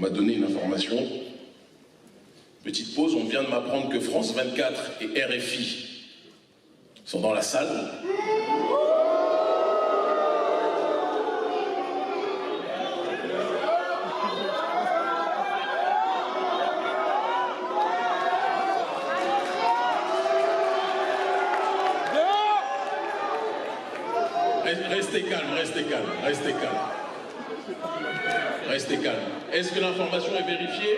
On m'a donné une information. Petite pause, on vient de m'apprendre que France 24 et RFI sont dans la salle. Restez calme, restez calme, restez calme. Restez calme. Est-ce que l'information est vérifiée ?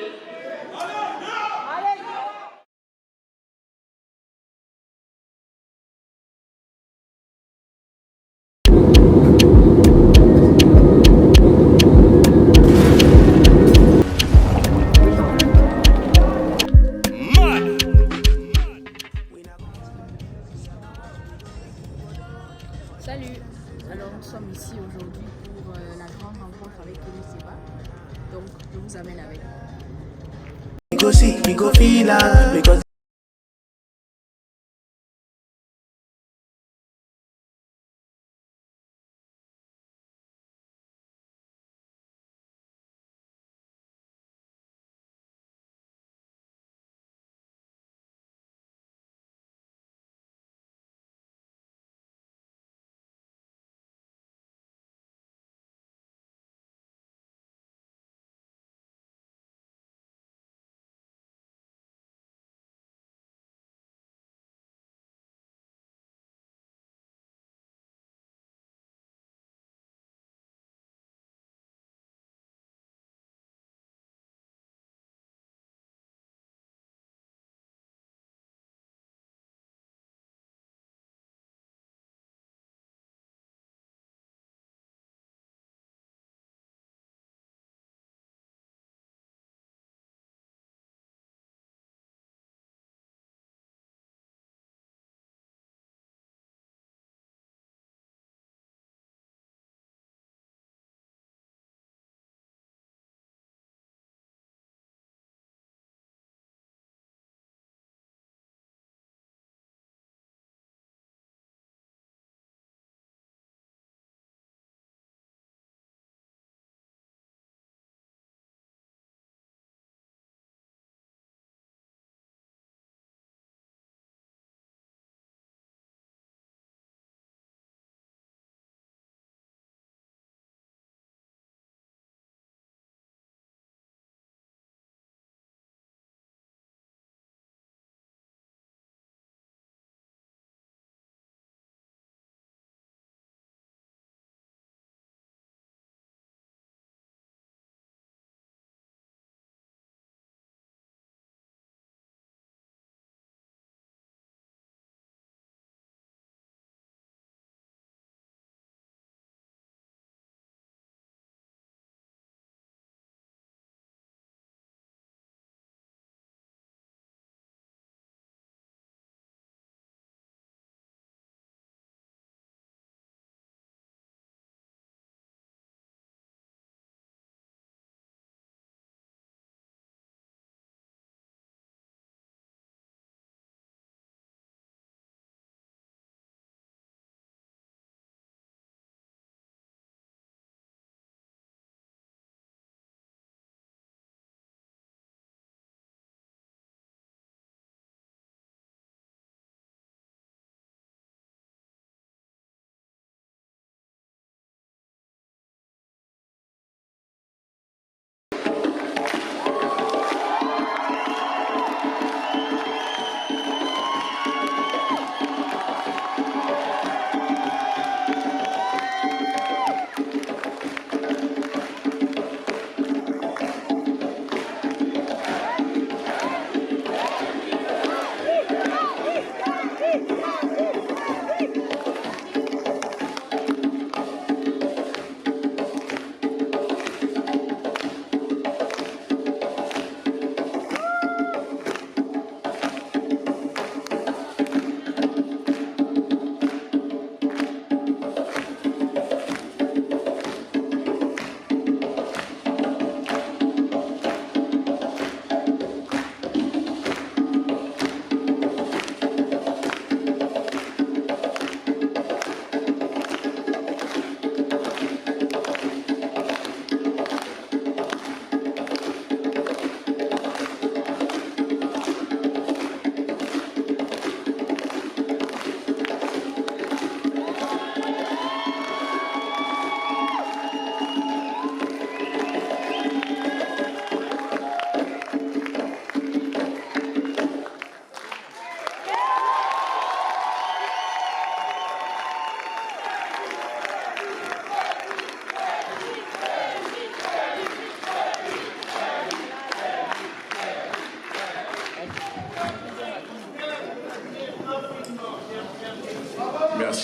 Salut. Alors nous sommes ici aujourd'hui pour la grande rencontre avec Kémy Séba. Donc je vous amène avec nous.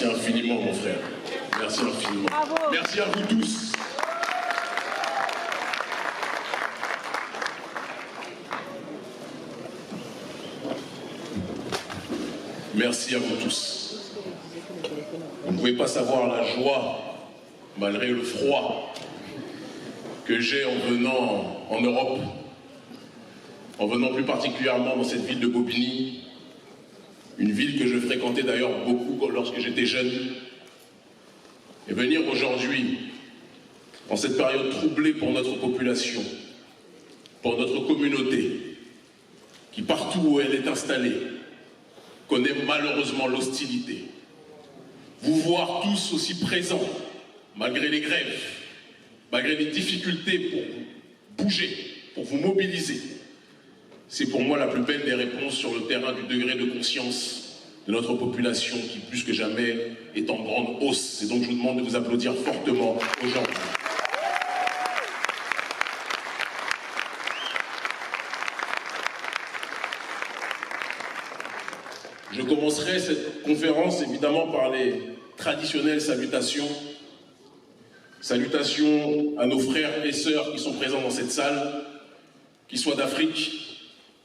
Merci infiniment, mon frère. Merci infiniment. Bravo. Merci à vous tous. Merci à vous tous. Vous ne pouvez pas savoir la joie, malgré le froid, que j'ai en venant en Europe, en venant plus particulièrement dans cette ville de Bobigny, une ville que je fréquentais d'ailleurs beaucoup lorsque j'étais jeune, et venir aujourd'hui, en cette période troublée pour notre population, pour notre communauté, qui partout où elle est installée, connaît malheureusement l'hostilité. Vous voir tous aussi présents, malgré les grèves, malgré les difficultés pour bouger, pour vous mobiliser, c'est pour moi la plus belle des réponses sur le terrain du degré de conscience de notre population qui, plus que jamais, est en grande hausse. Et donc je vous demande de vous applaudir fortement aujourd'hui. Je commencerai cette conférence évidemment par les traditionnelles salutations. Salutations à nos frères et sœurs qui sont présents dans cette salle, qu'ils soient d'Afrique,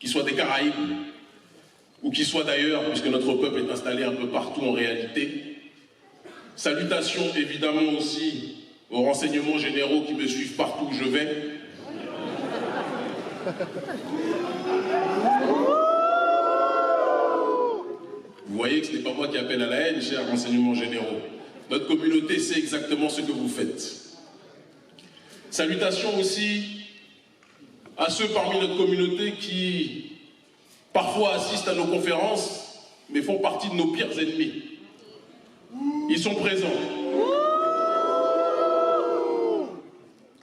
qu'ils soient des Caraïbes, ou qu'ils soient d'ailleurs, puisque notre peuple est installé un peu partout en réalité. Salutations évidemment aussi aux renseignements généraux qui me suivent partout où je vais. Vous voyez que ce n'est pas moi qui appelle à la haine, chers renseignements généraux. Notre communauté sait exactement ce que vous faites. Salutations aussi à ceux parmi notre communauté qui parfois assistent à nos conférences, mais font partie de nos pires ennemis. Ils sont présents.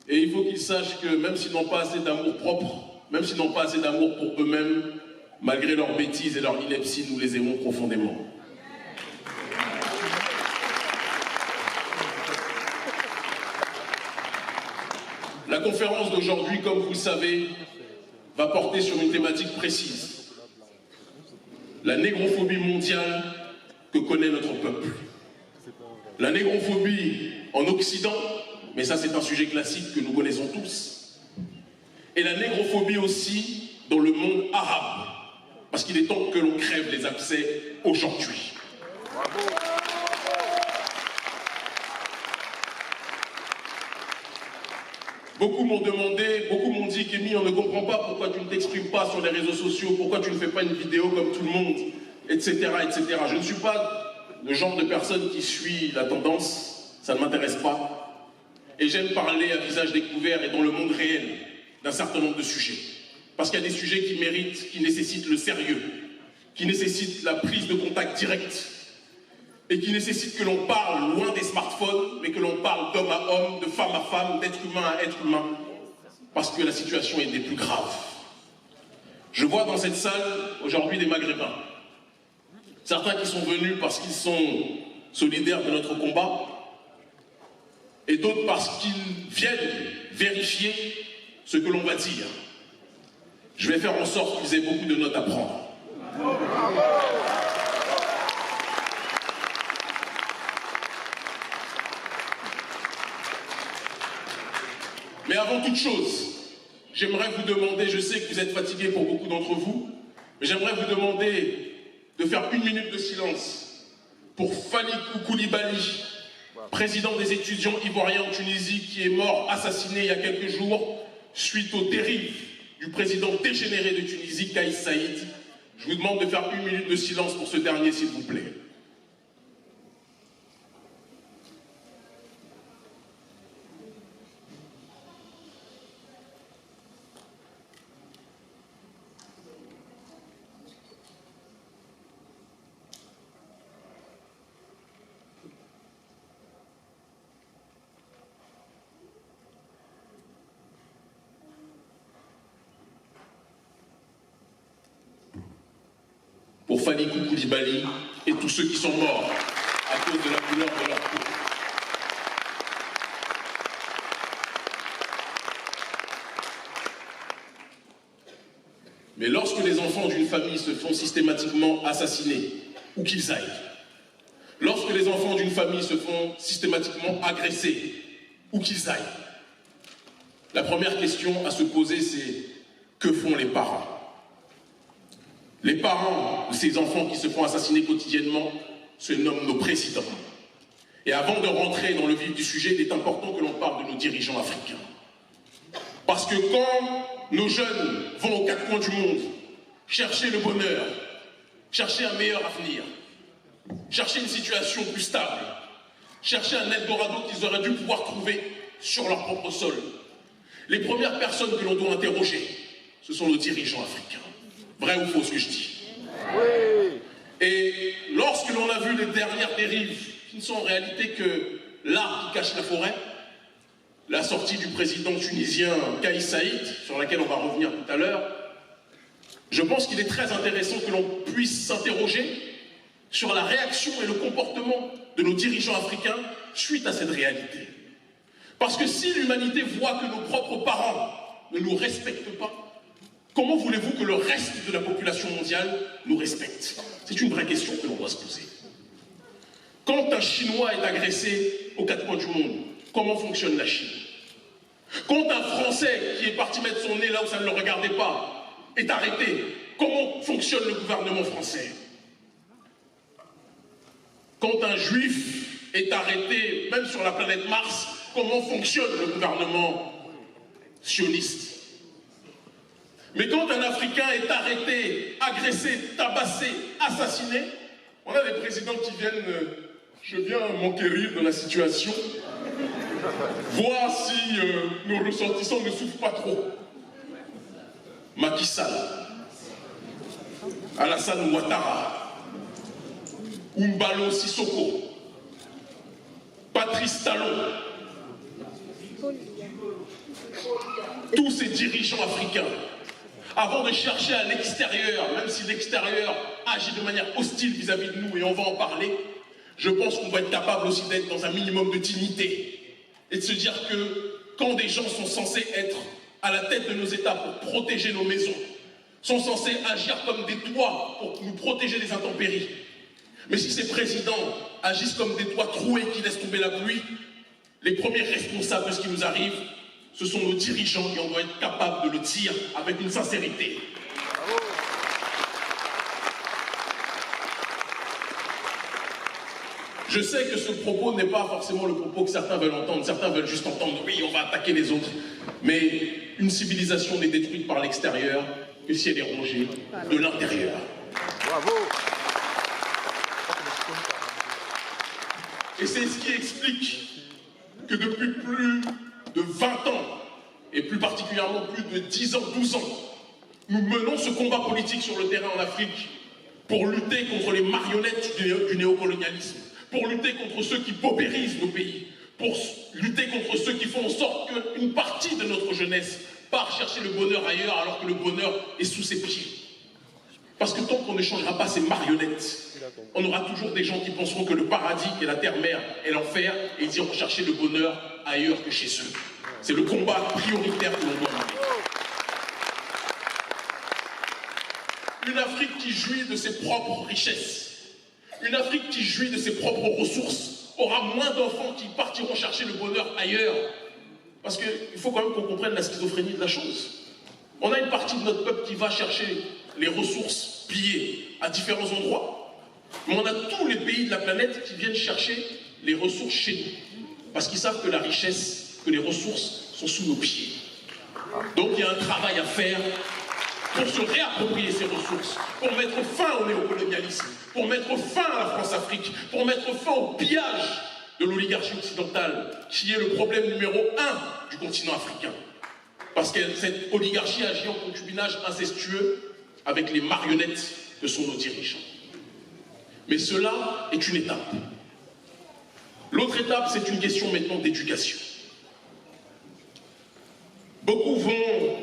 Et il faut qu'ils sachent que même s'ils n'ont pas assez d'amour propre, même s'ils n'ont pas assez d'amour pour eux-mêmes, malgré leurs bêtises et leur ineptie, nous les aimons profondément. La conférence d'aujourd'hui, comme vous le savez, va porter sur une thématique précise. La négrophobie mondiale que connaît notre peuple. La négrophobie en Occident, mais ça c'est un sujet classique que nous connaissons tous. Et la négrophobie aussi dans le monde arabe. Parce qu'il est temps que l'on crève les abcès aujourd'hui. Beaucoup m'ont demandé, beaucoup m'ont dit, Kémy, on ne comprend pas pourquoi tu ne t'exprimes pas sur les réseaux sociaux, pourquoi tu ne fais pas une vidéo comme tout le monde, etc., etc. Je ne suis pas le genre de personne qui suit la tendance, ça ne m'intéresse pas. Et j'aime parler à visage découvert et dans le monde réel d'un certain nombre de sujets. Parce qu'il y a des sujets qui méritent, qui nécessitent le sérieux, qui nécessitent la prise de contact direct, et qui nécessitent que l'on parle loin des smartphones, mais que l'on parle d'homme à homme, de femme à femme, d'être humain à être humain, parce que la situation est des plus graves. Je vois dans cette salle aujourd'hui des Maghrébins, certains qui sont venus parce qu'ils sont solidaires de notre combat, et d'autres parce qu'ils viennent vérifier ce que l'on va dire. Je vais faire en sorte qu'ils aient beaucoup de notes à prendre. Mais avant toute chose, j'aimerais vous demander, je sais que vous êtes fatigués pour beaucoup d'entre vous, mais j'aimerais vous demander de faire 1 minute de silence pour Fally Koulibaly, président des étudiants ivoiriens en Tunisie, qui est mort assassiné il y a quelques jours suite aux dérives du président dégénéré de Tunisie, Kais Saïd. Je vous demande de faire 1 minute de silence pour ce dernier, s'il vous plaît. Pour Fally Koulibaly et tous ceux qui sont morts à cause de la couleur de leur peau. Mais lorsque les enfants d'une famille se font systématiquement assassiner, où qu'ils aillent, lorsque lorsque les enfants d'une famille se font systématiquement agresser, où qu'ils aillent, la première question à se poser, c'est que font les parents? Les parents de ces enfants qui se font assassiner quotidiennement se nomment nos présidents. Et avant de rentrer dans le vif du sujet, il est important que l'on parle de nos dirigeants africains. Parce que quand nos jeunes vont aux quatre coins du monde chercher le bonheur, chercher un meilleur avenir, chercher une situation plus stable, chercher un Eldorado qu'ils auraient dû pouvoir trouver sur leur propre sol, les premières personnes que l'on doit interroger, ce sont nos dirigeants africains. Vrai ou faux ce que je dis? Oui. Et lorsque l'on a vu les dernières dérives, qui ne sont en réalité que l'arbre qui cache la forêt, la sortie du président tunisien Kais Saïd, sur laquelle on va revenir tout à l'heure, je pense qu'il est très intéressant que l'on puisse s'interroger sur la réaction et le comportement de nos dirigeants africains suite à cette réalité. Parce que si l'humanité voit que nos propres parents ne nous respectent pas, comment voulez-vous que le reste de la population mondiale nous respecte? C'est une vraie question que l'on doit se poser. Quand un Chinois est agressé aux quatre coins du monde, comment fonctionne la Chine? Quand un Français qui est parti mettre son nez là où ça ne le regardait pas est arrêté, comment fonctionne le gouvernement français? Quand un Juif est arrêté, même sur la planète Mars, comment fonctionne le gouvernement sioniste? Mais quand un Africain est arrêté, agressé, tabassé, assassiné, on a des présidents qui viennent, je viens m'enquérir de la situation, voir si nos ressortissants ne souffrent pas trop. Macky Sall, Alassane Ouattara, Umbalo Sissoko, Patrice Talon, tous ces dirigeants africains, avant de chercher à l'extérieur, même si l'extérieur agit de manière hostile vis-à-vis de nous, et on va en parler, je pense qu'on va être capable aussi d'être dans un minimum de dignité et de se dire que quand des gens sont censés être à la tête de nos États pour protéger nos maisons, sont censés agir comme des toits pour nous protéger des intempéries, mais si ces présidents agissent comme des toits troués qui laissent tomber la pluie, les premiers responsables de ce qui nous arrive, ce sont nos dirigeants et on doit être capable de le dire avec une sincérité. Je sais que ce propos n'est pas forcément le propos que certains veulent entendre. Certains veulent juste entendre « oui, on va attaquer les autres ». Mais une civilisation n'est détruite par l'extérieur que si elle est rongée de l'intérieur. Bravo. Et c'est ce qui explique que depuis plus de 20 ans, et plus particulièrement plus de 10 ans, 12 ans, nous menons ce combat politique sur le terrain en Afrique pour lutter contre les marionnettes du néocolonialisme, pour lutter contre ceux qui paupérisent nos pays, pour lutter contre ceux qui font en sorte qu'une partie de notre jeunesse part chercher le bonheur ailleurs alors que le bonheur est sous ses pieds. Parce que tant qu'on ne changera pas ces marionnettes, on aura toujours des gens qui penseront que le paradis et la terre-mère est l'enfer et ils iront chercher le bonheur ailleurs que chez eux. C'est le combat prioritaire que l'on doit mener. Une Afrique qui jouit de ses propres richesses, une Afrique qui jouit de ses propres ressources, aura moins d'enfants qui partiront chercher le bonheur ailleurs. Parce qu'il faut quand même qu'on comprenne la schizophrénie de la chose. On a une partie de notre peuple qui va chercher les ressources pillées à différents endroits, mais on a tous les pays de la planète qui viennent chercher les ressources chez nous. Parce qu'ils savent que la richesse, que les ressources sont sous nos pieds. Donc il y a un travail à faire pour se réapproprier ces ressources, pour mettre fin au néocolonialisme, pour mettre fin à la France-Afrique, pour mettre fin au pillage de l'oligarchie occidentale, qui est le problème numéro 1 du continent africain. Parce que cette oligarchie agit en concubinage incestueux avec les marionnettes que sont nos dirigeants. Mais cela est une étape. L'autre étape, c'est une question maintenant d'éducation. Beaucoup vont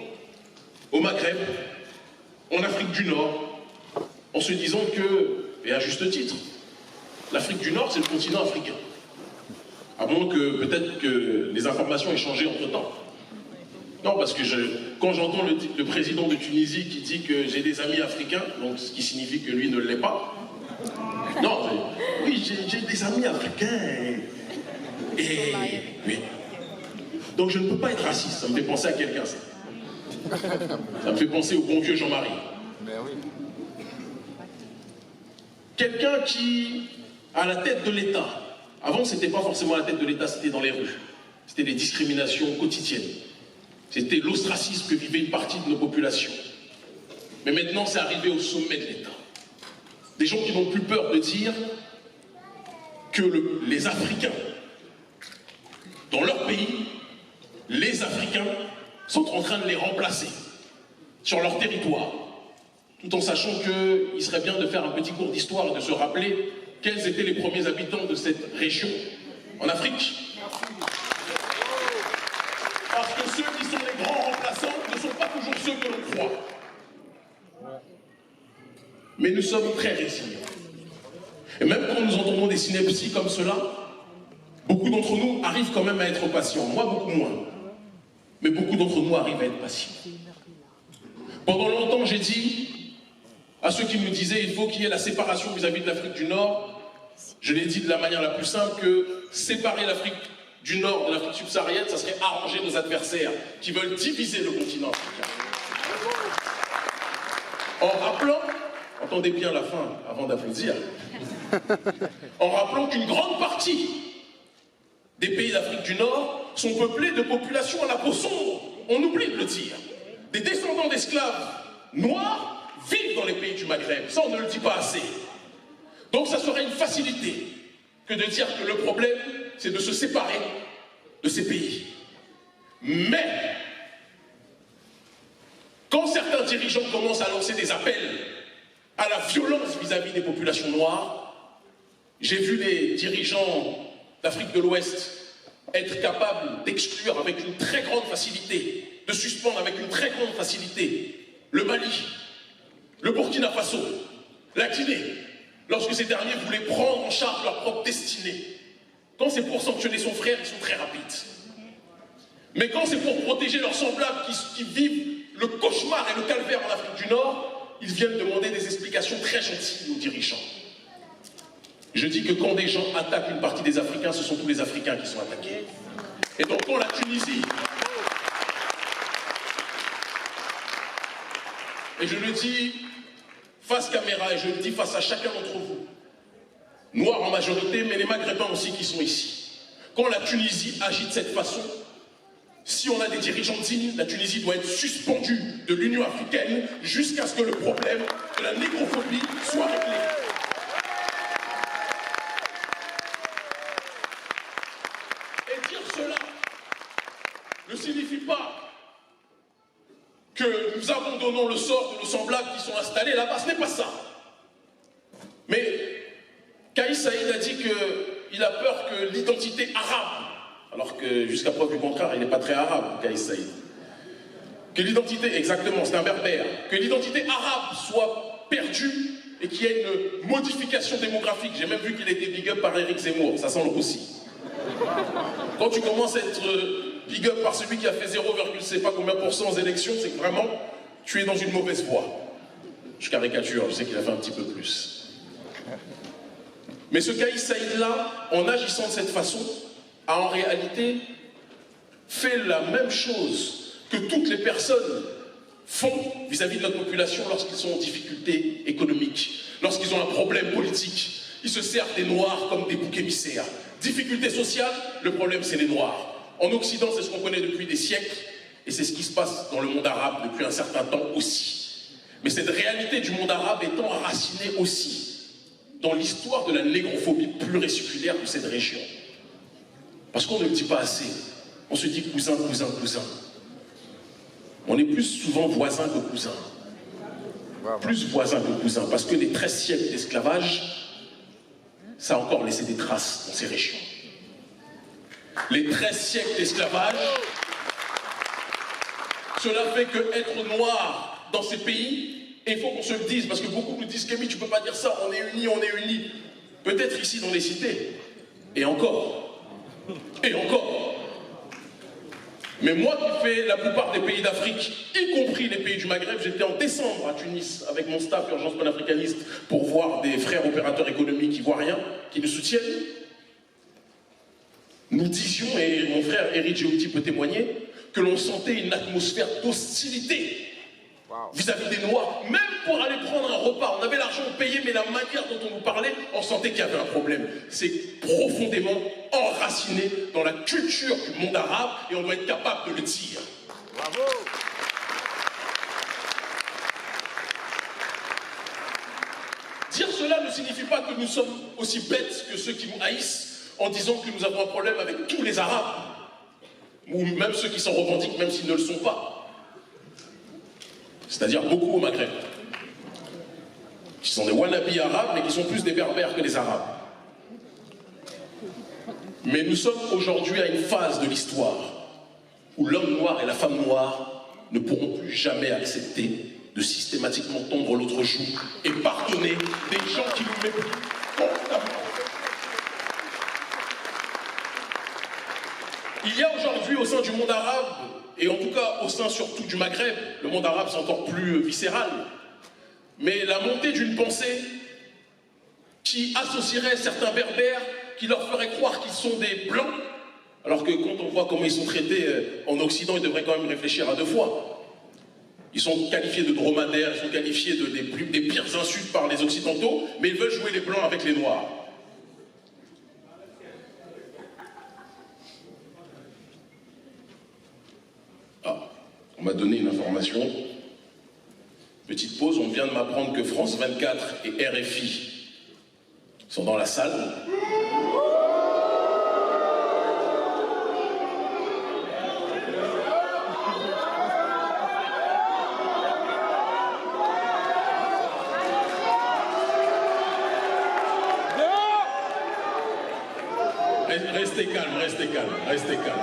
au Maghreb, en Afrique du Nord, en se disant que, et à juste titre, l'Afrique du Nord, c'est le continent africain. À moins que peut-être que les informations aient changé entre-temps. Non, parce que quand j'entends le président de Tunisie qui dit que j'ai des amis africains, donc ce qui signifie que lui ne l'est pas, Non, oui, j'ai des amis africains. Et oui. Donc je ne peux pas être raciste, ça me fait penser à quelqu'un, ça. Ça me fait penser au bon vieux Jean-Marie. Quelqu'un qui, à la tête de l'État, avant c'était pas forcément à la tête de l'État, c'était dans les rues. C'était les discriminations quotidiennes. C'était l'ostracisme que vivait une partie de nos populations. Mais maintenant c'est arrivé au sommet de l'État. Des gens qui n'ont plus peur de dire que les Africains, dans leur pays, les Africains sont en train de les remplacer sur leur territoire, tout en sachant qu'il serait bien de faire un petit cours d'histoire et de se rappeler quels étaient les premiers habitants de cette région en Afrique. Parce que ceux qui sont les grands remplaçants ne sont pas toujours ceux que l'on croit. Mais nous sommes très résilients. Et même quand nous entendons des synepsis comme cela, beaucoup d'entre nous arrivent quand même à être patients. Moi, beaucoup moins. Mais beaucoup d'entre nous arrivent à être patients. Pendant longtemps, j'ai dit à ceux qui me disaient il faut qu'il y ait la séparation vis-à-vis de l'Afrique du Nord, je l'ai dit de la manière la plus simple que séparer l'Afrique du Nord de l'Afrique subsaharienne, ça serait arranger nos adversaires qui veulent diviser le continent africain. En rappelant, entendez bien la fin avant d'applaudir, en rappelant qu'une grande partie des pays d'Afrique du Nord sont peuplés de populations à la peau sombre, on oublie de le dire. Des descendants d'esclaves noirs vivent dans les pays du Maghreb, ça on ne le dit pas assez. Donc ça serait une facilité que de dire que le problème c'est de se séparer de ces pays. Mais quand certains dirigeants commencent à lancer des appels à la violence vis-à-vis des populations noires, j'ai vu les dirigeants d'Afrique de l'Ouest être capables d'exclure avec une très grande facilité, de suspendre avec une très grande facilité le Mali, le Burkina Faso, la Guinée, lorsque ces derniers voulaient prendre en charge leur propre destinée. Quand c'est pour sanctionner son frère, ils sont très rapides. Mais quand c'est pour protéger leurs semblables qui vivent le cauchemar et le calvaire en Afrique du Nord, ils viennent demander des explications très gentilles aux dirigeants. Je dis que quand des gens attaquent une partie des Africains, ce sont tous les Africains qui sont attaqués. Et donc quand la Tunisie, et je le dis face caméra et je le dis face à chacun d'entre vous, noirs en majorité, mais les Maghrébins aussi qui sont ici, quand la Tunisie agit de cette façon, si on a des dirigeants dignes, la Tunisie doit être suspendue de l'Union africaine jusqu'à ce que le problème de la négrophobie soit réglé. Et dire cela ne signifie pas que nous abandonnons le sort de nos semblables qui sont installés là-bas, ce n'est pas ça. Mais Kais Saïd a dit qu'il a peur que l'identité arabe, alors que jusqu'à preuve du contraire, il n'est pas très arabe, Kais Saïd, que l'identité, exactement, c'est un berbère, que l'identité arabe soit perdue et qu'il y ait une modification démographique. J'ai même vu qu'il était big up par Éric Zemmour, ça sent le aussi. Quand tu commences à être big up par celui qui a fait 0, je sais pas combien % aux élections, c'est que vraiment, tu es dans une mauvaise voie. Je caricature, je sais qu'il a fait un petit peu plus. Mais ce Kais Saïd-là, en agissant de cette façon, a en réalité fait la même chose que toutes les personnes font vis-à-vis de notre population lorsqu'ils sont en difficulté économique, lorsqu'ils ont un problème politique. Ils se servent des Noirs comme des boucs émissaires. Difficulté sociale, le problème c'est les Noirs. En Occident, c'est ce qu'on connaît depuis des siècles, et c'est ce qui se passe dans le monde arabe depuis un certain temps aussi. Mais cette réalité du monde arabe étant enracinée aussi dans l'histoire de la négrophobie pluriséculaire de cette région. Parce qu'on ne le dit pas assez. On se dit cousin, cousin, cousin. On est plus souvent voisin que cousin. Plus voisin que cousin. Parce que les 13 siècles d'esclavage, ça a encore laissé des traces dans ces régions. Les 13 siècles d'esclavage, cela fait que être noir dans ces pays, et il faut qu'on se le dise, parce que beaucoup nous disent Kémy, tu peux pas dire ça, on est unis, on est unis. Peut-être ici dans les cités. Et encore. Et encore. Mais moi qui fais la plupart des pays d'Afrique, y compris les pays du Maghreb, j'étais en décembre à Tunis avec mon staff Urgence panafricaniste pour voir des frères opérateurs économiques ivoiriens qui nous soutiennent. Nous disions, et mon frère Eric Géouti peut témoigner, que l'on sentait une atmosphère d'hostilité vis-à-vis des Noirs, même pour aller prendre un repas. On avait l'argent payé, mais la manière dont on nous parlait, on sentait qu'il y avait un problème. C'est profondément enraciné dans la culture du monde arabe et on doit être capable de le dire. Bravo! Dire cela ne signifie pas que nous sommes aussi bêtes que ceux qui nous haïssent en disant que nous avons un problème avec tous les Arabes, ou même ceux qui s'en revendiquent, même s'ils ne le sont pas. C'est-à-dire beaucoup au Maghreb, qui sont des wannabes arabes, mais qui sont plus des berbères que des arabes. Mais nous sommes aujourd'hui à une phase de l'histoire où l'homme noir et la femme noire ne pourront plus jamais accepter de systématiquement tondre l'autre joue et pardonner des gens qui nous méprisent constamment. Il y a aujourd'hui au sein du monde arabe, et en tout cas au sein surtout du Maghreb, le monde arabe c'est encore plus viscéral, mais la montée d'une pensée qui associerait certains berbères, qui leur ferait croire qu'ils sont des blancs, alors que quand on voit comment ils sont traités en Occident, ils devraient quand même réfléchir à deux fois. Ils sont qualifiés de dromadaires, ils sont qualifiés des pires insultes par les Occidentaux, mais ils veulent jouer les blancs avec les noirs. On m'a donné une information. Petite pause, on vient de m'apprendre que France 24 et RFI sont dans la salle. Restez calme, restez calme, restez calme.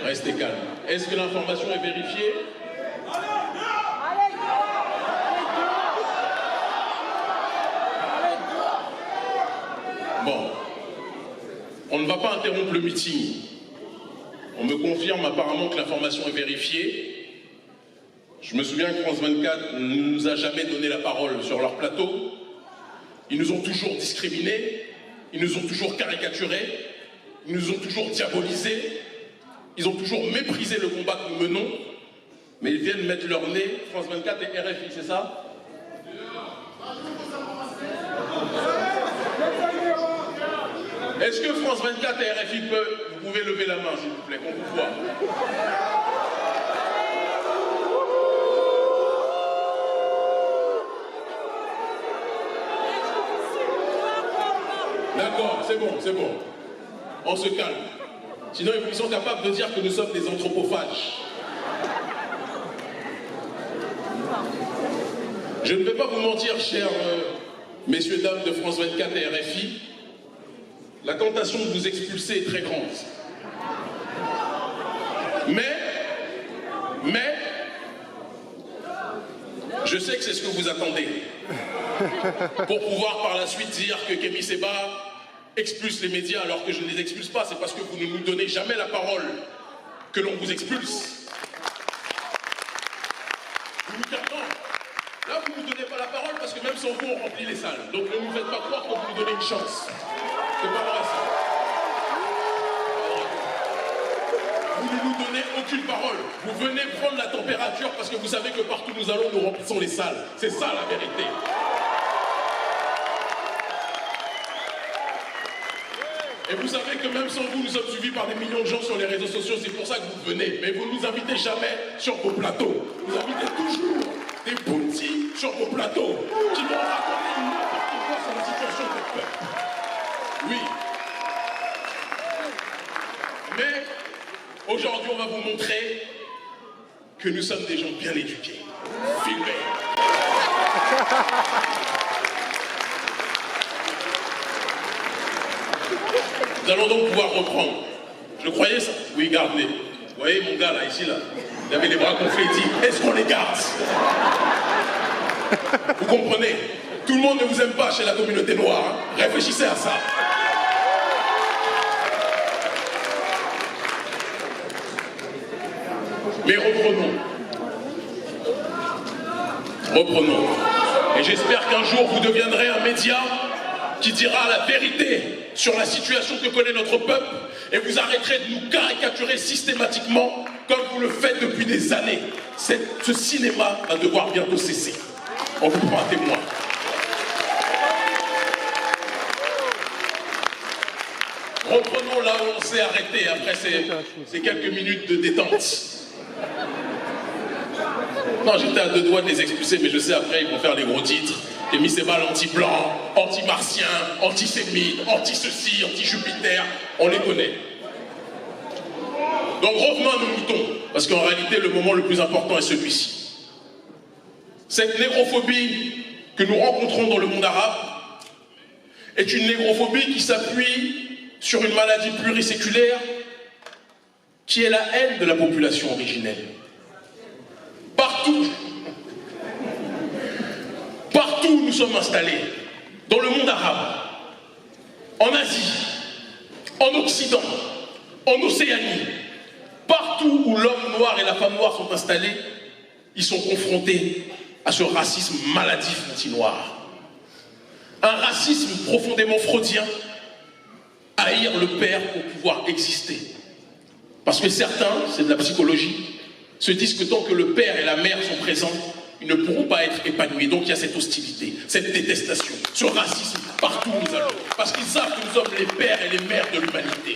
Restez calme. Est-ce que l'information est vérifiée? Bon. On ne va pas interrompre le meeting. On me confirme apparemment que l'information est vérifiée. Je me souviens que France 24 ne nous a jamais donné la parole sur leur plateau. Ils nous ont toujours discriminés. Ils nous ont toujours caricaturés. Ils nous ont toujours diabolisés. Ils ont toujours méprisé le combat que nous menons, mais ils viennent mettre leur nez, France 24 et RFI, c'est ça? Est-ce que France 24 et RFI vous pouvez lever la main, s'il vous plaît, qu'on vous voit? D'accord, c'est bon, c'est bon. On se calme. Sinon, ils sont capables de dire que nous sommes des anthropophages. Je ne vais pas vous mentir, chers messieurs, dames de France 24 et RFI, la tentation de vous expulser est très grande. Mais, je sais que c'est ce que vous attendez. Pour pouvoir par la suite dire que Kémy Séba expulse les médias alors que je ne les expulse pas, c'est parce que vous ne nous donnez jamais la parole que l'on vous expulse. Vous nous dites non. Là, vous ne nous donnez pas la parole parce que même sans vous, on remplit les salles. Donc ne nous faites pas croire que vous nous donnez une chance. C'est pas vrai ça. Vous ne nous donnez aucune parole. Vous venez prendre la température parce que vous savez que partout où nous allons, nous remplissons les salles. C'est ça la vérité. Et vous savez que même sans vous, nous sommes suivis par des millions de gens sur les réseaux sociaux, c'est pour ça que vous venez. Mais vous ne nous invitez jamais sur vos plateaux. Vous invitez toujours des bounties sur vos plateaux qui vont raconter n'importe quoi sur la situation de peuple. Oui. Mais aujourd'hui, on va vous montrer que nous sommes des gens bien éduqués. Filmés. Nous allons donc pouvoir reprendre. Je croyais ça. Oui, gardez. Vous voyez mon gars là, ici là. Il avait les bras confettis. Est-ce qu'on les garde? Vous comprenez? Tout le monde ne vous aime pas chez la communauté noire. Hein? Réfléchissez à ça. Mais reprenons. Reprenons. Et j'espère qu'un jour vous deviendrez un média qui dira la vérité sur la situation que connaît notre peuple et vous arrêterez de nous caricaturer systématiquement comme vous le faites depuis des années. Ce cinéma va devoir bientôt cesser. On vous prend un témoin. Reprenons là où on s'est arrêté après ces quelques minutes de détente. Non, j'étais à deux doigts de les expulser, mais je sais après, ils vont faire les gros titres. Kémy Séba, l'anti-blanc, anti-martien, anti-sémite, anti-ceci, anti-Jupiter, on les connaît. Donc revenons à nos moutons, parce qu'en réalité, le moment le plus important est celui-ci. Cette négrophobie que nous rencontrons dans le monde arabe est une négrophobie qui s'appuie sur une maladie pluriséculaire qui est la haine de la population originelle. Partout où nous sommes installés, dans le monde arabe, en Asie, en Occident, en Océanie, partout où l'homme noir et la femme noire sont installés, ils sont confrontés à ce racisme maladif anti-noir. Un racisme profondément freudien, haïr le père pour pouvoir exister. Parce que certains, c'est de la psychologie, se disent que tant que le père et la mère sont présents, ils ne pourront pas être épanouis. Donc il y a cette hostilité, cette détestation, ce racisme partout où nous allons. Parce qu'ils savent que nous sommes les pères et les mères de l'humanité.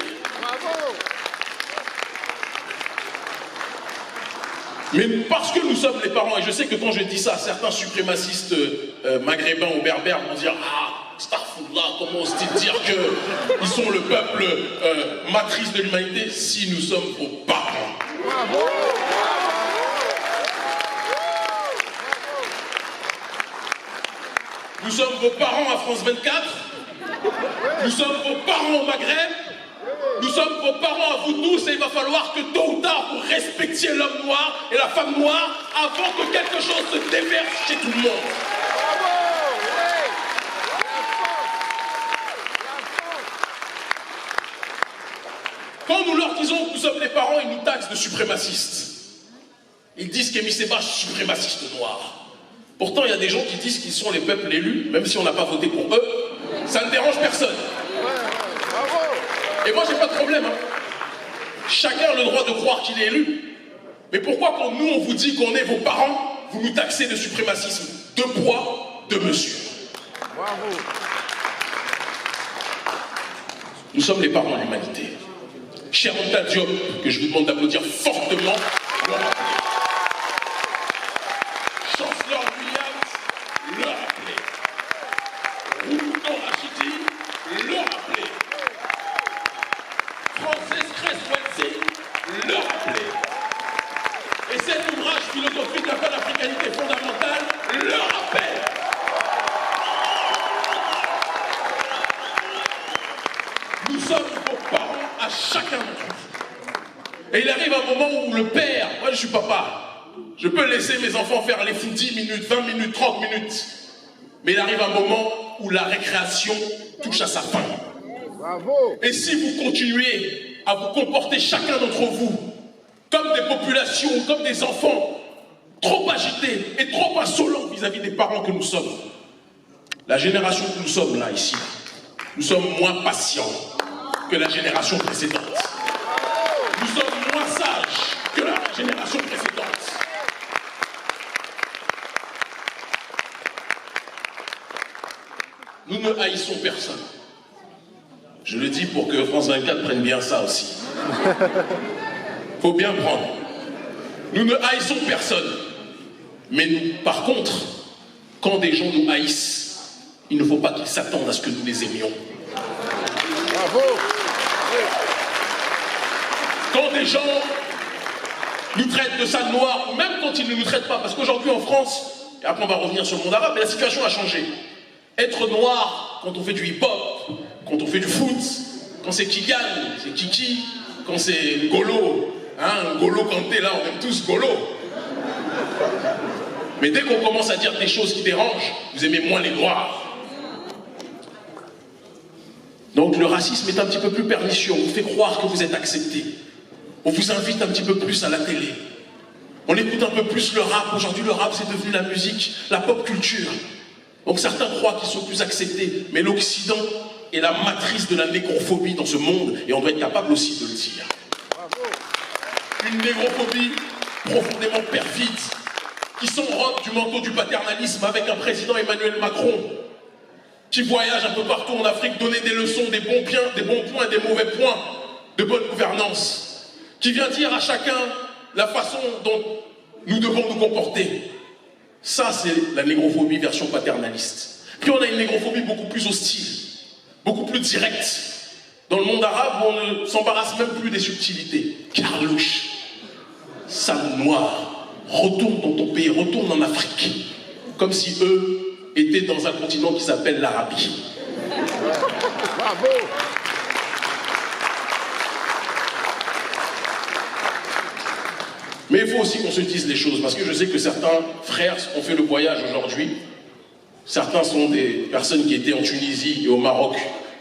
Mais parce que nous sommes les parents, et je sais que quand je dis ça, certains suprémacistes maghrébins ou berbères vont dire « Ah, Starfoullah, comment ose-t-il dire qu'ils sont le peuple matrice de l'humanité ?» Si nous sommes vos parents. Bravo. Nous sommes vos parents à France 24, nous sommes vos parents au Maghreb, nous sommes vos parents à vous tous et il va falloir que tôt ou tard vous respectiez l'homme noir et la femme noire avant que quelque chose se déverse chez tout le monde. Quand nous leur disons que nous sommes les parents, ils nous taxent de suprémacistes. Ils disent qu'Kémy Séba est suprémaciste noir. Pourtant, il y a des gens qui disent qu'ils sont les peuples élus, même si on n'a pas voté pour eux. Ça ne dérange personne. Et moi, j'ai pas de problème. Chacun a le droit de croire qu'il est élu. Mais pourquoi quand nous, on vous dit qu'on est vos parents, vous nous taxez de suprémacisme? Deux poids, deux mesures. Bravo. Nous sommes les parents de l'humanité. Cher Anta Diop, que je vous demande d'applaudir fortement. Chancellor Williams, le rappeler. Routou Rachidi, le rappeler. Francis Cresswell, le rappeler. Et cet ouvrage philosophique, la panafricanité fondamentale, le rappelle. Nous sommes vos parents à chacun d'entre vous. Et il arrive un moment où le père, moi je suis papa, je peux laisser mes enfants faire les fous 10 minutes, 20 minutes, 30 minutes. Mais il arrive un moment où la récréation touche à sa fin. Bravo. Et si vous continuez à vous comporter chacun d'entre vous comme des populations, comme des enfants trop agités et trop insolents vis-à-vis des parents que nous sommes, la génération que nous sommes là, ici, nous sommes moins patients que la génération précédente. Nous sommes moins sages que la génération précédente. Nous ne haïssons personne. Je le dis pour que France 24 prenne bien ça aussi. Faut bien prendre. Nous ne haïssons personne. Mais nous, par contre, quand des gens nous haïssent, il ne faut pas qu'ils s'attendent à ce que nous les aimions. Bravo. Quand des gens nous traitent de sale noir, ou même quand ils ne nous traitent pas, parce qu'aujourd'hui en France, et après on va revenir sur le monde arabe, mais la situation a changé. Être noir quand on fait du hip-hop, quand on fait du foot, quand c'est Kylian, c'est Kiki, quand c'est Golo, hein, Golo Kanté, là on aime tous Golo. Mais dès qu'on commence à dire des choses qui dérangent, vous aimez moins les noirs. Donc le racisme est un petit peu plus pernicieux, on vous fait croire que vous êtes accepté. On vous invite un petit peu plus à la télé. On écoute un peu plus le rap. Aujourd'hui, le rap, c'est devenu la musique, la pop culture. Donc certains croient qu'ils sont plus acceptés. Mais l'Occident est la matrice de la négrophobie dans ce monde. Et on doit être capable aussi de le dire. Une négrophobie profondément perfide, qui s'enrobe du manteau du paternalisme avec un président Emmanuel Macron, qui voyage un peu partout en Afrique, donner des leçons, des bons points, des mauvais points de bonne gouvernance, qui vient dire à chacun la façon dont nous devons nous comporter. Ça, c'est la négrophobie version paternaliste. Puis on a une négrophobie beaucoup plus hostile, beaucoup plus directe. Dans le monde arabe, on ne s'embarrasse même plus des subtilités. Carlouche, sale noir, retourne dans ton pays, retourne en Afrique. Comme si eux étaient dans un continent qui s'appelle l'Arabie. Bravo! Mais il faut aussi qu'on se dise les choses, parce que je sais que certains frères ont fait le voyage aujourd'hui. Certains sont des personnes qui étaient en Tunisie et au Maroc,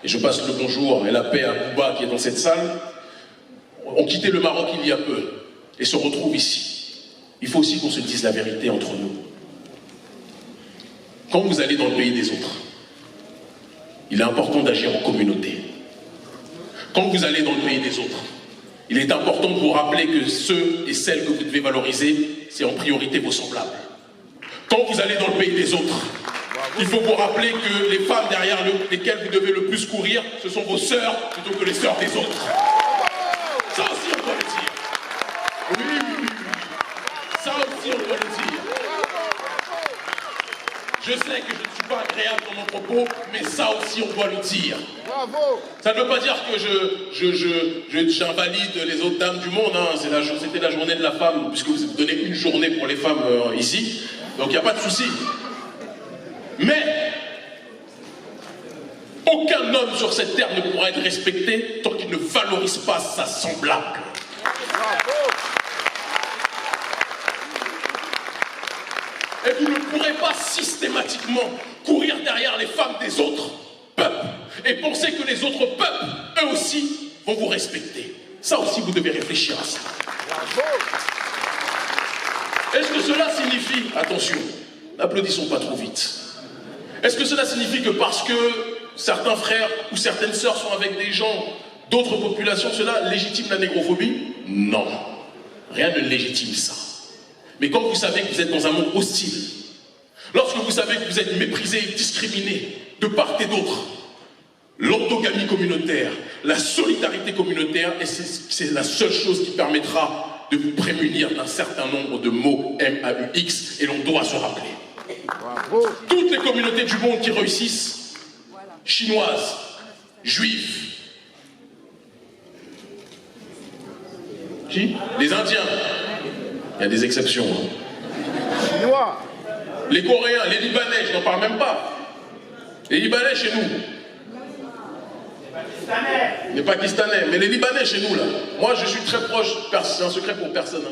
et je passe le bonjour et la paix à Bouba qui est dans cette salle, ont quitté le Maroc il y a peu, et se retrouvent ici. Il faut aussi qu'on se dise la vérité entre nous. Quand vous allez dans le pays des autres, il est important d'agir en communauté. Quand vous allez dans le pays des autres, il est important de vous rappeler que ceux et celles que vous devez valoriser, c'est en priorité vos semblables. Quand vous allez dans le pays des autres, il faut vous rappeler que les femmes derrière lesquelles vous devez le plus courir, ce sont vos sœurs plutôt que les sœurs des autres. Ça aussi on doit le dire. Oui. Ça aussi on doit le dire. Je sais que je ne suis pas agréable dans mon propos, mais ça aussi on doit le dire. Bravo! Ça ne veut pas dire que j'invalide les autres dames du monde, hein. C'était la journée de la femme, puisque vous donnez une journée pour les femmes ici, donc il n'y a pas de souci. Mais aucun homme sur cette terre ne pourra être respecté tant qu'il ne valorise pas sa semblable. Bravo! Et vous ne pourrez pas systématiquement courir derrière les femmes des autres peuples et penser que les autres peuples, eux aussi, vont vous respecter. Ça aussi, vous devez réfléchir à ça. Bravo! Est-ce que cela signifie, attention, n'applaudissons pas trop vite, est-ce que cela signifie que parce que certains frères ou certaines sœurs sont avec des gens d'autres populations, cela légitime la négrophobie? Non, rien ne légitime ça. Mais quand vous savez que vous êtes dans un monde hostile, lorsque vous savez que vous êtes méprisé et discriminé de part et d'autre, l'orthogamie communautaire, la solidarité communautaire, et c'est la seule chose qui permettra de vous prémunir d'un certain nombre de mots MAUX, et l'on doit se rappeler. Bravo! Toutes les communautés du monde qui réussissent, chinoises, juives, les Indiens, il y a des exceptions. Chinois! Les Coréens, les Libanais, je n'en parle même pas. Les Libanais chez nous. Les Pakistanais, mais les Libanais chez nous là. Moi je suis très proche, c'est un secret pour personne.